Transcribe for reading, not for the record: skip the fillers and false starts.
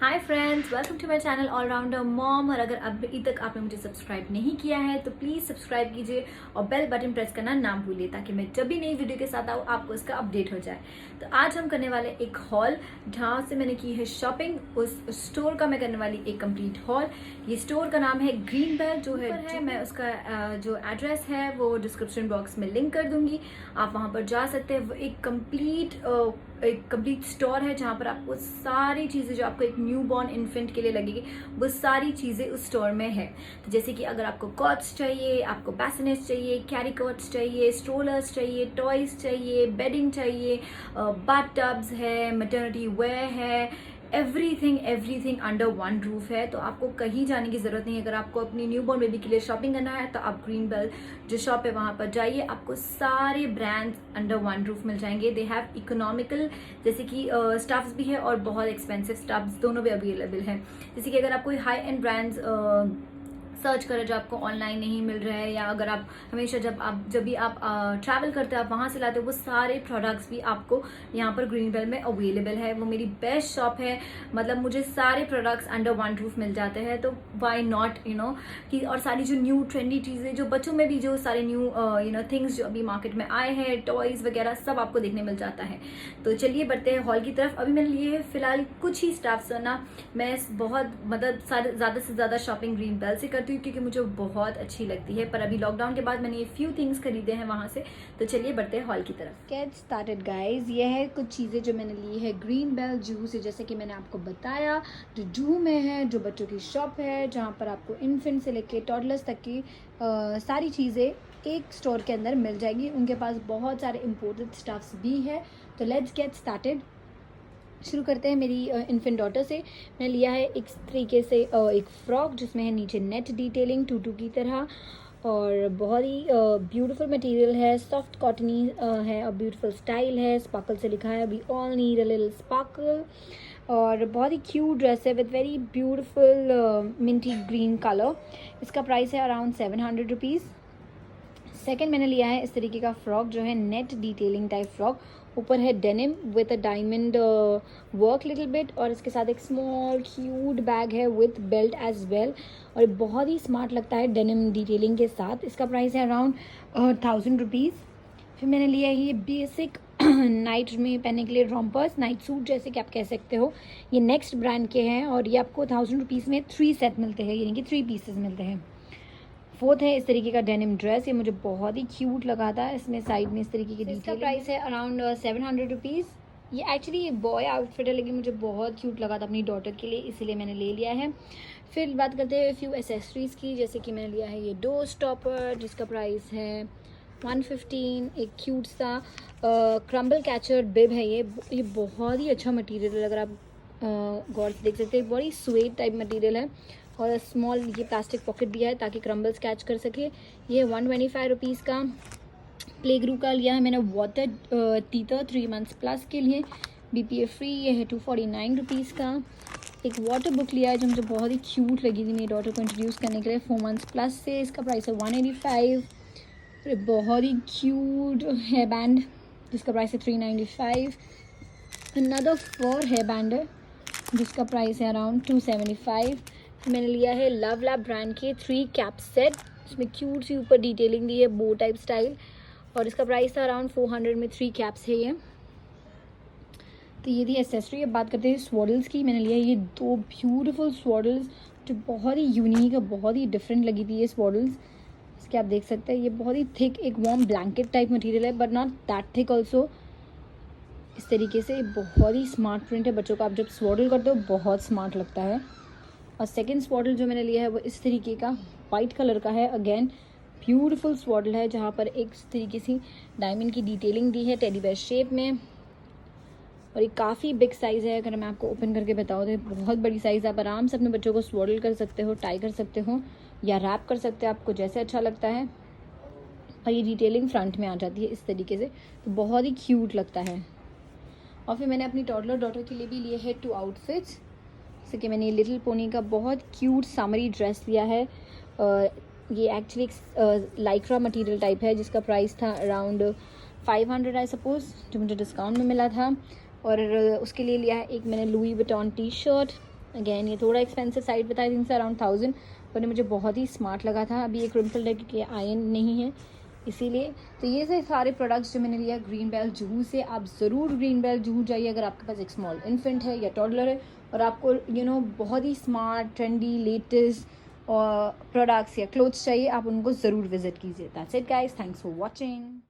Hi friends, welcome to my channel allrounder mom. और अगर अभी तक आपने मुझे सब्सक्राइब नहीं किया है तो प्लीज़ सब्सक्राइब कीजिए और बेल बटन प्रेस करना ना भूलिए ताकि मैं जब भी नई वीडियो के साथ आऊँ आपको इसका अपडेट हो जाए। तो आज हम करने वाले एक हॉल जहाँ से मैंने की है शॉपिंग, उस स्टोर का मैं करने वाली एक कंप्लीट हॉल। ये स्टोर का नाम है ग्रीन बेल जो है मैं उसका जो एड्रेस है वो डिस्क्रिप्शन बॉक्स में लिंक कर दूंगी। आप वहाँ पर जा सकते हैं। वो एक कंप्लीट स्टोर है जहाँ पर आपको सारी चीज़ें जो आपको एक न्यू बॉर्न इन्फेंट के लिए लगेगी वो सारी चीज़ें उस स्टोर में है। तो जैसे कि अगर आपको कॉट्स चाहिए, आपको बैसिनेट्स चाहिए, कैरी कॉट्स चाहिए, स्ट्रोलर्स चाहिए, टॉयज चाहिए, बेडिंग चाहिए, बाथ टब्स है, मैटरनिटी वेयर है, एवरीथिंग अंडर वन रूफ है। तो आपको कहीं जाने की जरूरत नहीं है। अगर आपको अपनी न्यूबॉर्न बेबी के लिए शॉपिंग करना है तो आप ग्रीन बेल जो शॉप है वहां पर जाइए, आपको सारे ब्रांड्स अंडर वन रूफ मिल जाएंगे। दे हैव इकोनॉमिकल जैसे कि स्टफ्स भी है और बहुत एक्सपेंसिव स्टफ्स दोनों भी अवेलेबल है। जैसे कि अगर आप कोई हाई एंड ब्रांड्स सर्च करें जो आपको ऑनलाइन नहीं मिल रहा है, या अगर आप हमेशा जब भी आप ट्रैवल करते हैं आप वहाँ से लाते हो, वो सारे प्रोडक्ट्स भी आपको यहाँ पर ग्रीन बेल में अवेलेबल है। वो मेरी बेस्ट शॉप है, मतलब मुझे सारे प्रोडक्ट्स अंडर वन रूफ मिल जाते हैं। तो वाई नॉट कि और सारी जो न्यू ट्रेंडी चीज़ें जो बच्चों में भी जो सारे न्यू थिंग्स जो अभी मार्केट में आए हैं, टॉयज़ वगैरह सब आपको देखने मिल जाता है। तो चलिए बढ़ते हैं हॉल की तरफ। अभी मैंने लिए है फिलहाल कुछ ही स्टाफ्स ना, मैं बहुत ज़्यादा से ज़्यादा शॉपिंग ग्रीन बेल से करती हूँ क्योंकि मुझे बहुत अच्छी लगती है। पर अभी लॉकडाउन के बाद मैंने ये फ्यू थिंग्स खरीदे हैं वहाँ से। तो चलिए बढ़ते हैं हॉल की तरफ। Get started guys. ये है कुछ चीज़ें जो मैंने ली है ग्रीन बेल जूहू से। जैसे कि मैंने आपको बताया जो जूहू में है, जो बच्चों की शॉप है जहाँ पर आपको इन्फेंट से लेके टॉडलर्स तक की सारी चीज़ें एक स्टोर के अंदर मिल जाएगी। उनके पास बहुत सारे इम्पोर्टेड स्टफ्स भी है। तो लेट्स गेट स्टार्टेड। शुरू करते हैं मेरी इन्फेंट डॉटर से। मैंने लिया है एक तरीके से एक फ्रॉक जिसमें है नीचे नेट डिटेलिंग टूटू की तरह, और बहुत ही ब्यूटीफुल मटेरियल है, सॉफ्ट कॉटनी है और ब्यूटीफुल स्टाइल है। स्पार्कल से लिखा है we all need a little sparkle. और बहुत ही क्यूट ड्रेस है with very beautiful minty green colour. इसका प्राइस है अराउंड 700 रुपीज़। सेकेंड मैंने लिया है इस तरीके का फ्रॉक जो है नेट डिटेलिंग टाइप फ्रॉक। ऊपर है denim with a diamond work little bit, और इसके साथ एक स्मॉल क्यूट बैग है विथ बेल्ट एज वेल, और बहुत ही स्मार्ट लगता है डेनिम डिटेलिंग के साथ। इसका प्राइस है अराउंड 1000 रुपीज़। फिर मैंने लिया है ये बेसिक नाइट में पहनने के लिए रॉम्पर्स, नाइट सूट जैसे कि आप कह सकते हो। ये नेक्स्ट ब्रांड के हैं और ये आपको 1000 रुपीज़ में 3 सेट मिलते हैं, यानी कि 3 पीसेस मिलते हैं। फोर्थ है इस तरीके का डेनिम ड्रेस। ये मुझे बहुत ही क्यूट लगा था। इसमें साइड में इस तरीके की डिटेल। इसका प्राइस है अराउंड 700 रुपीज़। ये एक्चुअली ये बॉय आउटफिट है लेकिन मुझे बहुत क्यूट लगा था अपनी डॉटर के लिए, इसीलिए मैंने ले लिया है। फिर बात करते हैं फ्यू एसेसरीज़ की। जैसे कि मैंने लिया है ये डोर स्टॉपर जिसका प्राइस है 115। एक क्यूट सा क्रम्बल कैचर बिब है। ये बहुत ही अच्छा मटेरियल है, अगर आप गौर से देख सकते हैं बड़ी स्वेट टाइप मटेरियल है, और स्मॉल ये प्लास्टिक पॉकेट दिया है ताकि क्रम्बल्स कैच कर सके। ये 125 रुपीज़ का। प्ले ग्रू का लिया है मैंने वाटर टीटर 3 मंथ्स प्लस के लिए, BPA फ्री। ये है 249 रुपीज़ का। एक वाटर बुक लिया है जो मुझे बहुत ही क्यूट लगी थी मेरी डॉटर को इंट्रोड्यूस करने के लिए 4 मंथ्स प्लस से। इसका प्राइस है 185। बहुत ही क्यूट हेयर बैंड जिसका प्राइस है 395। अनदर 4 हेयर बैंड है जिसका प्राइस है अराउंड 275। मैंने लिया है लव लैब ब्रांड के 3 कैप सेट, इसमें क्यूट सी ऊपर डिटेलिंग दी है बो टाइप स्टाइल, और इसका प्राइस था अराउंड 400 में 3 कैप्स है ये। तो ये थी एसेसरी। अब बात करते हैं स्वॉडल्स की। मैंने लिया ये 2 ब्यूटीफुल स्वॉडल्स जो बहुत ही यूनिक है, बहुत ही डिफरेंट लगी थी ये स्वॉडल्स। इसके आप देख सकते हैं ये बहुत ही थिक एक वार्म ब्लैंकेट टाइप मटीरियल है, but not that thick also. इस तरीके से बहुत ही स्मार्ट प्रिंट है। बच्चों को आप जब स्वॉडल करते हो बहुत स्मार्ट लगता है। और सेकंड स्वॉडल जो मैंने लिया है वो इस तरीके का वाइट कलर का है। अगेन ब्यूटीफुल स्वॉडल है जहाँ पर एक तरीके से डायमंड की डिटेलिंग दी है टेडी बेयर शेप में, और ये काफ़ी बिग साइज़ है। अगर मैं आपको ओपन करके बताऊँ तो बहुत बड़ी साइज़। आप आराम से अपने बच्चों को स्वॉडल कर सकते हो, टाई कर सकते हो या रैप कर सकते हो, आपको जैसे अच्छा लगता है। और ये डिटेलिंग फ्रंट में आ जाती है इस तरीके से, तो बहुत ही क्यूट लगता है। और फिर मैंने अपनी टॉडलर डॉटर के लिए भी लिए है 2 आउटफिट्स। जैसे कि मैंने लिटिल पोनी का बहुत क्यूट समरी ड्रेस लिया है। ये एक्चुअली लाइक्रा मटेरियल टाइप है जिसका प्राइस था अराउंड 500 आई सपोज, जो मुझे डिस्काउंट में मिला था। और उसके लिए लिया है एक मैंने Louis Vuitton T shirt again ये थोड़ा एक्सपेंसिव साइड बताया इनसे अराउंड 1000, पर मुझे बहुत ही स्मार्ट लगा था। अभी एक रिम्पल है क्योंकि आयरन नहीं है इसीलिए। तो ये से सारे प्रोडक्ट्स जो मैंने लिया ग्रीन बेल जूहू से। आप ज़रूर ग्रीन बेल जूहू जाइए अगर आपके पास एक स्मॉल इन्फेंट है या टॉडलर है और आपको बहुत ही स्मार्ट ट्रेंडी लेटेस्ट और प्रोडक्ट्स या क्लोथ्स चाहिए, आप उनको ज़रूर विजिट कीजिए। That's it guys, thanks for watching.